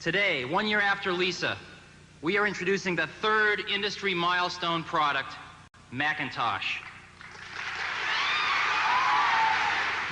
Today, 1 year after Lisa, we are introducing the third industry milestone product, Macintosh.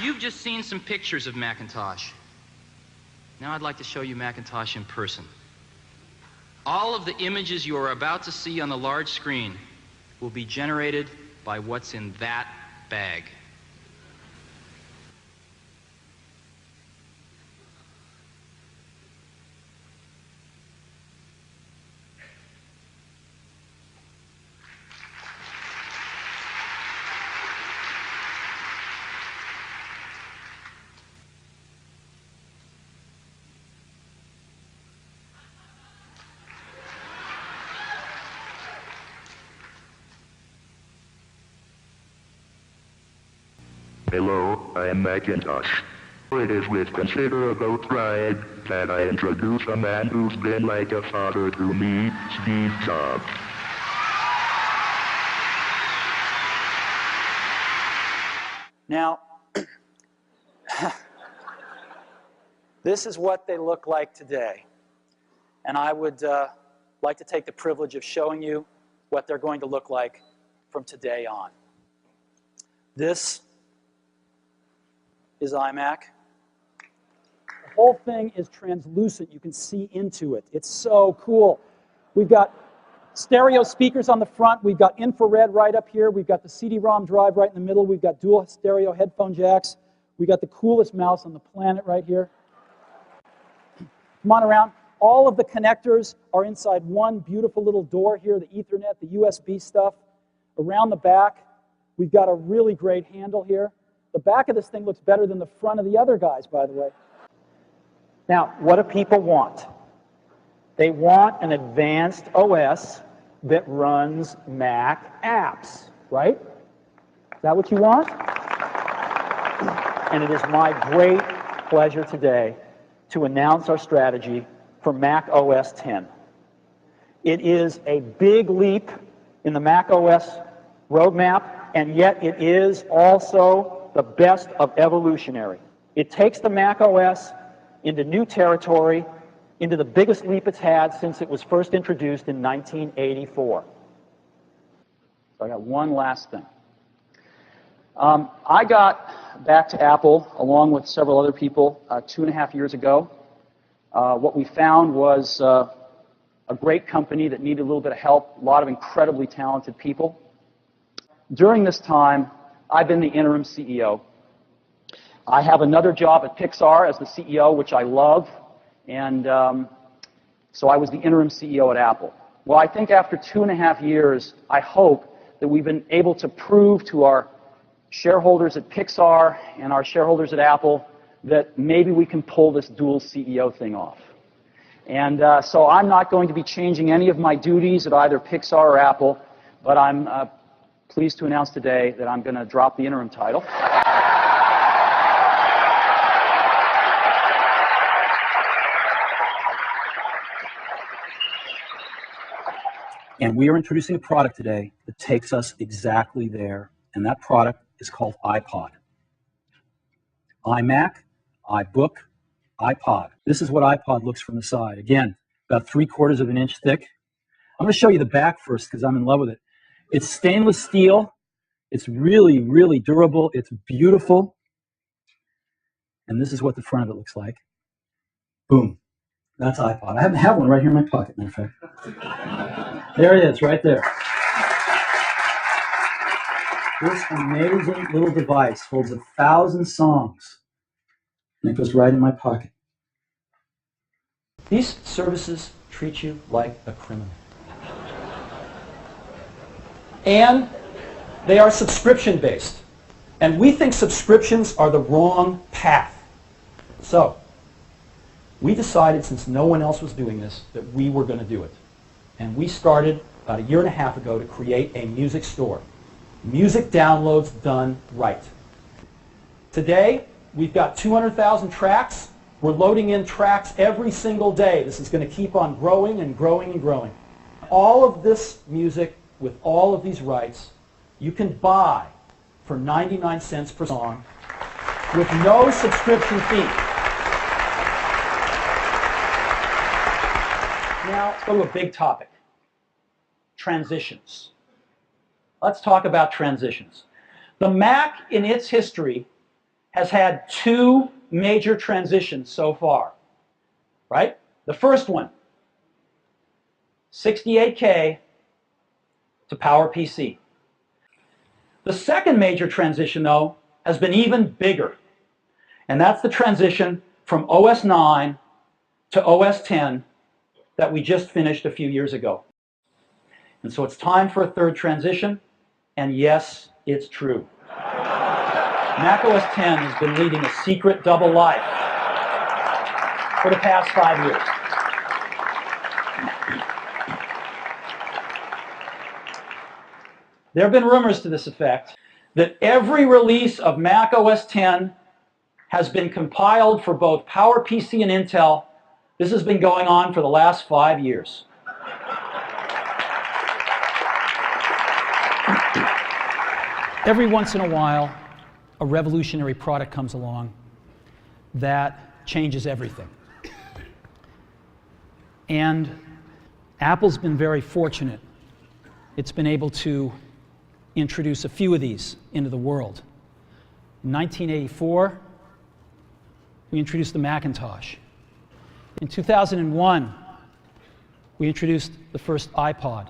You've just seen some pictures of Macintosh. Now I'd like to show you Macintosh in person. All of the images you are about to see on the large screen will be generated by what's in that bag. Hello, I am Macintosh. It is with considerable pride that I introduce a man who's been like a father to me, Steve Jobs. Now, this is what they look like today. And I would like to take the privilege of showing you what they're going to look like from today on. This is iMac. The whole thing is translucent. You can see into it. It's so cool. We've got stereo speakers on the front. We've got infrared right up here. We've got the CD-ROM drive right in the middle. We've got dual stereo headphone jacks. We've got the coolest mouse on the planet right here. Come on around. All of the connectors are inside one beautiful little door here, the Ethernet, the USB stuff. Around the back, we've got a really great handle here. The back of this thing looks better than the front of the other guys, by the way. Now, what do people want? They want an advanced OS that runs Mac apps, right? Is that what you want? And it is my great pleasure today to announce our strategy for Mac OS X. It is a big leap in the Mac OS roadmap, and yet it is also the best of evolutionary. It takes the Mac OS into new territory, into the biggest leap it's had since it was first introduced in 1984. So I got one last thing. I got back to Apple, along with several other people, 2.5 years ago. What we found was a great company that needed a little bit of help, a lot of incredibly talented people. During this time, I've been the interim CEO. I have another job at Pixar as the CEO, which I love, and so I was the interim CEO at Apple. Well, I think after 2.5 years, I hope that we've been able to prove to our shareholders at Pixar and our shareholders at Apple that maybe we can pull this dual CEO thing off. And so I'm not going to be changing any of my duties at either Pixar or Apple, but I'm pleased to announce today that I'm going to drop the interim title. And we are introducing a product today that takes us exactly there, and that product is called iPod. iMac, iBook, iPod. This is what iPod looks from the side. Again, about 3/4 of an inch thick. I'm going to show you the back first because I'm in love with it. It's stainless steel. It's really, really durable. It's beautiful. And this is what the front of it looks like. Boom. That's iPod. I happen to have one right here in my pocket, matter of fact. There it is, right there. This amazing little device holds 1,000 songs. And it goes right in my pocket. These services treat you like a criminal. And they are subscription-based. And we think subscriptions are the wrong path. So, we decided, since no one else was doing this, that we were going to do it. And we started about 1.5 years ago to create a music store. Music downloads done right. Today, we've got 200,000 tracks. We're loading in tracks every single day. This is going to keep on growing and growing and growing. All of this music with all of these rights, you can buy for 99 cents per song with no subscription fee. Now, let's go to a big topic. Transitions. Let's talk about transitions. The Mac, in its history, has had two major transitions so far, right? The first one, 68K to PowerPC. The second major transition, though, has been even bigger, and that's the transition from OS 9 to OS 10 that we just finished a few years ago. And so it's time for a third transition, and yes, it's true. Mac OS 10 has been leading a secret double life for the past 5 years. There have been rumors to this effect that every release of Mac OS 10 has been compiled for both PowerPC and Intel. This has been going on for the last 5 years. Every once in a while, a revolutionary product comes along that changes everything. And Apple's been very fortunate. It's been able to introduce a few of these into the world. In 1984, we introduced the Macintosh. In 2001, we introduced the first iPod.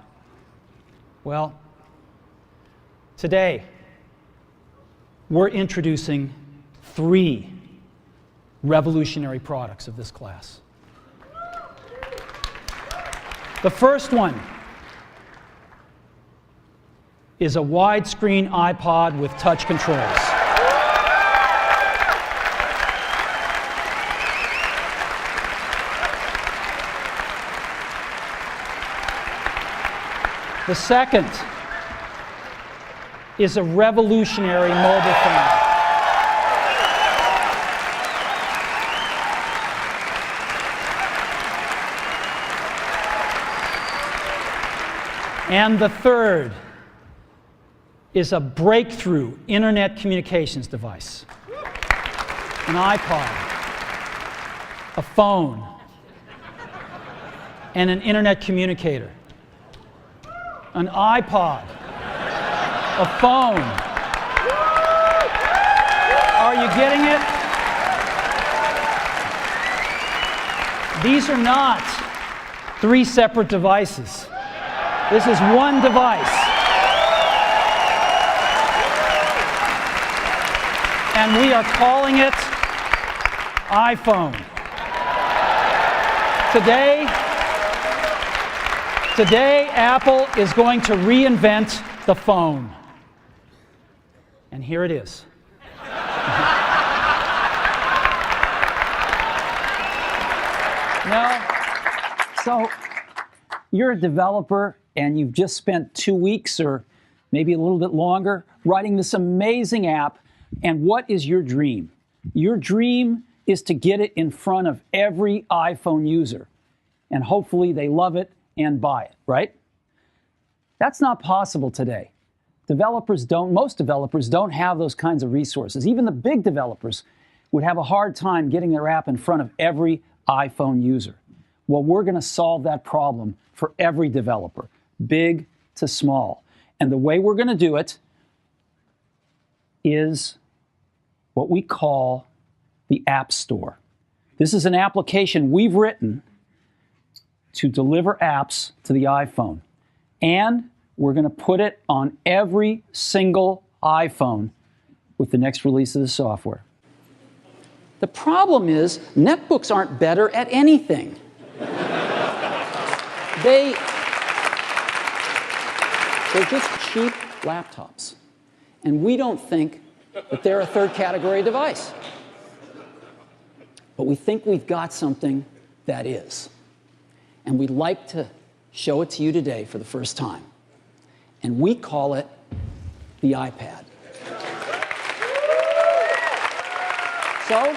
Well, today, we're introducing 3 revolutionary products of this class. The first one is a widescreen iPod with touch controls. The second is a revolutionary mobile phone. And the third is a breakthrough internet communications device. An iPod, a phone, and an internet communicator. An iPod, a phone. Are you getting it? These are not 3 separate devices. This is one device. And we are calling it iPhone. Today, Apple is going to reinvent the phone. And here it is. So you're a developer and you've just spent 2 weeks or maybe a little bit longer writing this amazing app. And what is your dream? Your dream is to get it in front of every iPhone user. And hopefully they love it and buy it, right? That's not possible today. Most developers don't have those kinds of resources. Even the big developers would have a hard time getting their app in front of every iPhone user. Well, we're going to solve that problem for every developer, big to small. And the way we're going to do it is what we call the App Store. This is an application we've written to deliver apps to the iPhone. And we're going to put it on every single iPhone with the next release of the software. The problem is, netbooks aren't better at anything. They're just cheap laptops. And we don't think that they're a third category device. But we think we've got something that is. And we'd like to show it to you today for the first time. And we call it the iPad. So,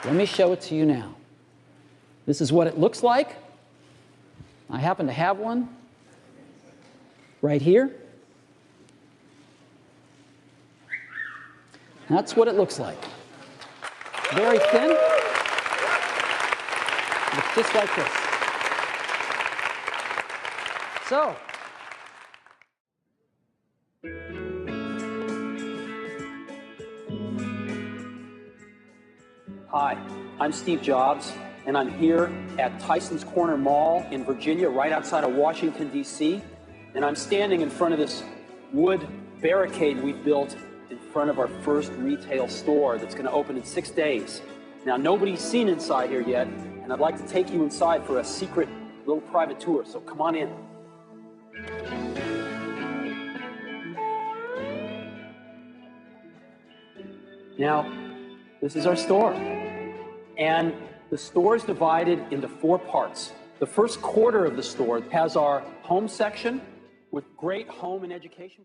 let me show it to you now. This is what it looks like. I happen to have one right here. That's what it looks like. Very thin. Looks just like this. So, hi, I'm Steve Jobs, and I'm here at Tyson's Corner Mall in Virginia, right outside of Washington, D.C., and I'm standing in front of this wood barricade we built in front of our first retail store that's going to open in 6 days. Now, nobody's seen inside here yet, and I'd like to take you inside for a secret little private tour, so come on in. Now, this is our store, and the store is divided into 4 parts. The first quarter of the store has our home section with great home and education.